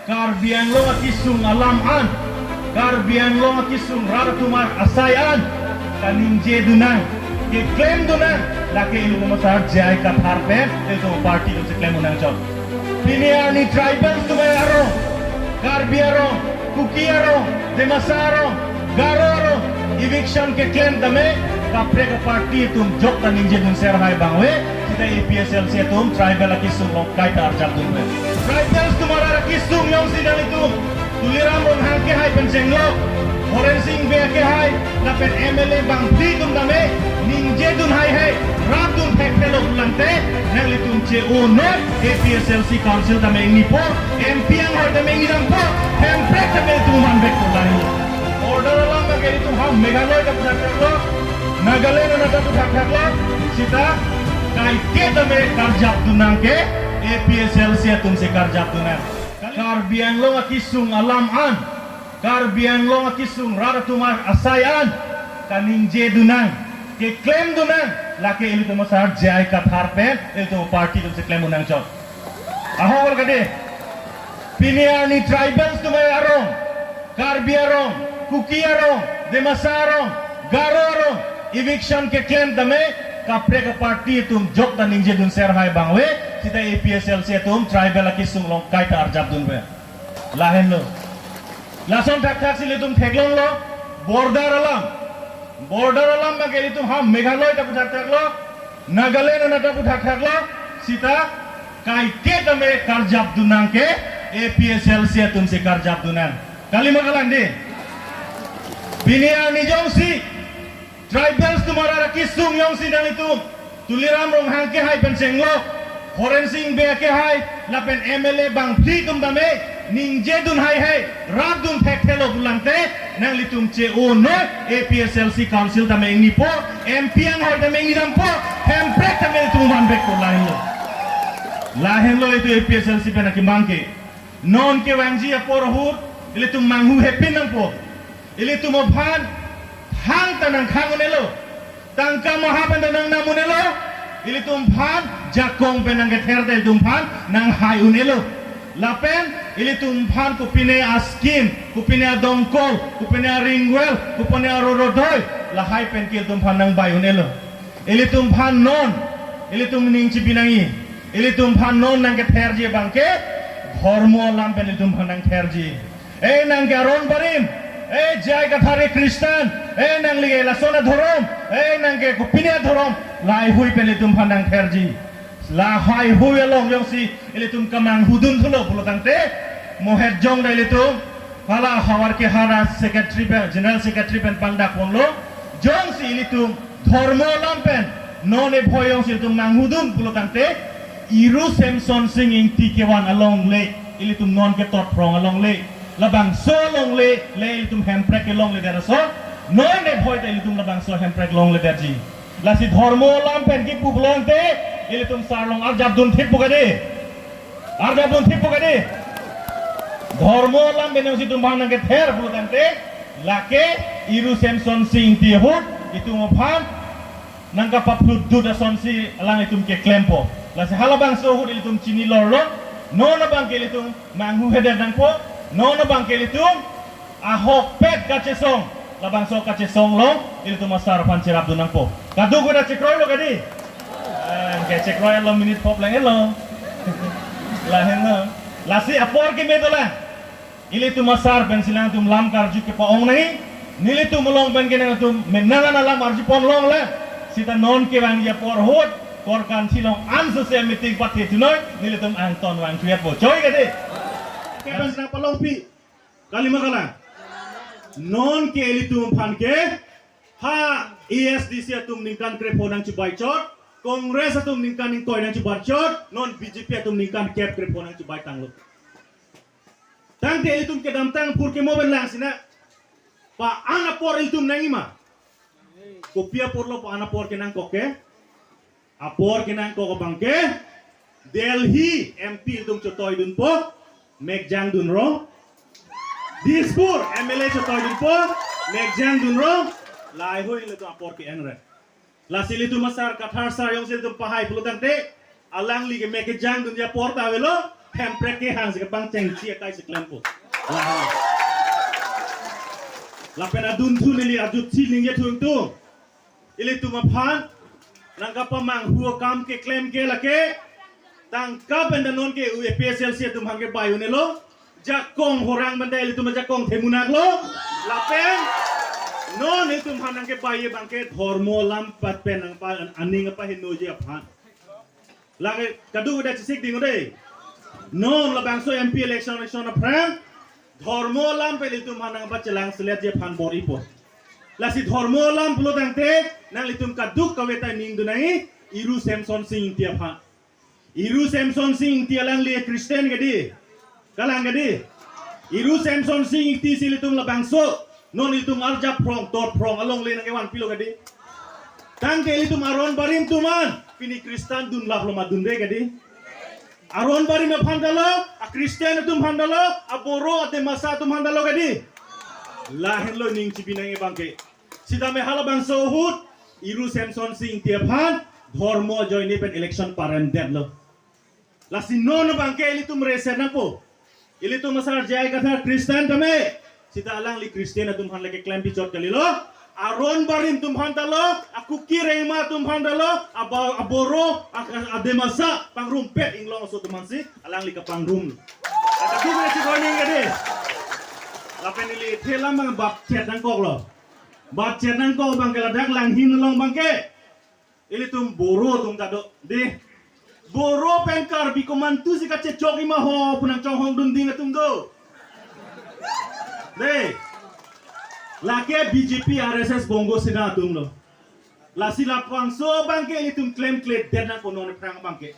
Karbiang lo kisung alaman, karbiang lo kisung raratumar asayan, kaning je dunang, ke claim dunang, laki ilu masar jai ka parpe, itu party itu claim unang chot. Piniani tribals tu mayaro, karbiaro, kukiaro, demasaro, garoro, eviction ke claim dame, kapre ka party tum jok kaning je dun serhai bangwe, kita APSLC tum tribal kisung lo kaita arjab dunwe. Tribals tumara kisung yang sidang itu tuliram rong hangke hai penjenglok forensing beke hai lapen MLA bang tum dame ningje dun hai rab dun thekelo ulante nalitum che ono APSLC council dame nipo MP ang har dame ngirampo hempre dame tuman bek kulani order alam bageri tum ham meghalaya ka thaklo Nagaland na tu thaklo sita kai ke dame karjap dunangke APSLC tum se karjap dunan karbiang lo kisung alaman karbiang lo kisung raratumar asayan kaning je dunang ke claim dunang laki ilu masar jai ka parpe itu party tu se claim unang chot ahol kade piniani tribals tu mayarong karbiarong kukiarong demasarong garorong eviction ke claim dame kapre ka party tum jok ta ningje dun serhai bangwe sita APSLC tum tribal kisung long kaita arjab dun be lahen lo lason thak thak sile tum theglong lo border alam bageli tum ham meghalaya ta thak thak lo Nagaland na ta thak lo sita kai ke dame karjab dunang ke APSLC tum se karjab dunan kalima kalandi binia ni jongsi tribals tumara kisung yang sidang itu tuliram rong hangke hai penjenglok forensing beke hai lapen MLA bang tum dame ningje dun hai rab dun thekelo bulante nang litum che ono APSLC council dame nipo MP ang har dame ngirampo hempre dame tuman bek kulani lahen lo itu APSLC pena ki mangke non ke wangji aporhur ile tum manghu happy nang po ile tum bhan hang tanang khangunelo tangka mahapan tanang namunelo ili tumphan jakong penang geterde tumphan nang hai unelo lapen ili tumphan kupine askim kupine dongkol kupine ringwel kupine rorodoy la hai pen kil tumphan nang bai unelo ili tumphan non ili tum ningchi binangi ili tumphan non nang getherji bangke dharmo lampen ili tumphan nang therji nang garon barim jai kathare Kristen nang lige lasona dhorom nang ke kupine dhorom lai hui pele tum phandang therji la hai hui along yong si ile tum kamang hudun thulo pulo tangte mohet jong dai ile tum pala hawar ke hara secretary general secretary pen pangda ponlo jong si ile tum dharmo lampen non e bhoyong si tum mang hudun pulo tangte iru samson singing tikewan along le ile tum non ke tot prong along le labang so long le tum hemprek ke long le dera so non ne bhoy te tum labang so hemprek long le derji la si dharmo lampen ki publon te ile tum sarlong arjab dun thip pugade dharmo lampen si tum bang ke ther pulan te lake iru samson sing ti hut itu mophan nangka paplut duda sonsi alang itum ke klempo la si halabang so hut ile tum chini lorlo non bang ke ile tum manghu heder nang po nono bang kelitum ahok pet kacesong labang so kacesong lo itu masar pancirap dunang po kadu guna cekroy lo kadi ke cekroy lo minute pop lang elo lahen lo lasi apor ke medola ili tu masar pensilang tum lam karju ke paong nahi nili tu melong ben kena tum menangan alam arju pon long la sita non ke bang ya por hot por kan silong an social meeting pati tunoy nili tum anton wang tuyat po coy kadi keban na palongpi kalima kala non ke elitum phan ke ha ESDC tum ningkan krepo nang chubai chot kongres tum ningkan ning toy nang chubai chot non BJP tum ningkan kep krepo nang chubai tanglo tang te elitum ke dam tang pur ke moben lang sina pa ana por elitum nangima kopia por lo pa ana por ke nang koke apor ke nang ko bangke Delhi MP tum chotoy dun po Megjang Dunro, Dispur MLA chotoy dun po, Megjang Dunro, lai hui le tu apor ke engre. La sili tu masar kathar sar yong sil tu pahai pulutang te, alang li ke Megjang dun ya por ta velo, template ke hang sikapang ceng cia kai siklempo lapen adun tu nili adut si ningye tu ili tu mapan nangka pamang huo kam ke claim ke lake tangkap bendanon ke UPSL sia tu mangke bayu nelo jakong horang bandai ili tu majakong temunak lo lapen non itu manang ke bayi bangke hormo lampat penang pa aning apa hinoji apan lagi kadu udah cisik ding udah non la bangso MP election apran hormo lampe itu manang apa celang selet je pan bori po lasi hormo lam pulo tangte nang litum kaduk kaweta ning dunai iru Samson sing tia pan iru Samson sing tia lang le Kristen gadi kalang gadi iru Samson sing ti silitum la bangso non itu arjap prong tot prong along le nang ewan pilo gadi tangke itu maron barim tuman pini Kristen dun lah lo madunde gadi aron barim phandalo a Kristen tum phandalo a boro ate masa tum phandalo gadi lahin lo ning cibinang bangke sida me halabang sohut iru Samson sing tiaphan dhormo join pen election parendet lo lasi non bangke ili tum reser napo ili tum masar jai katha Kristen tame sita alang li Kristen tum han leke claim pichot kali lo aron barim tum phandalo aku kirema tum phandalo aboro ademasa pangrumpet inglong so tum si alang li ka pangrum ada ku si goning gade lapen ili thela mang bab chet nang kok lo bab chet nang kok bang kala dak lang hin long bangke ili tum boro tum tado de boro penkar bi komantu si ka cechok ima ho punang chong hong dun ding tum do de lake BJP RSS bongo sina tum lo la sila pangso bangke ili tum claim dead na kono ne prang bangke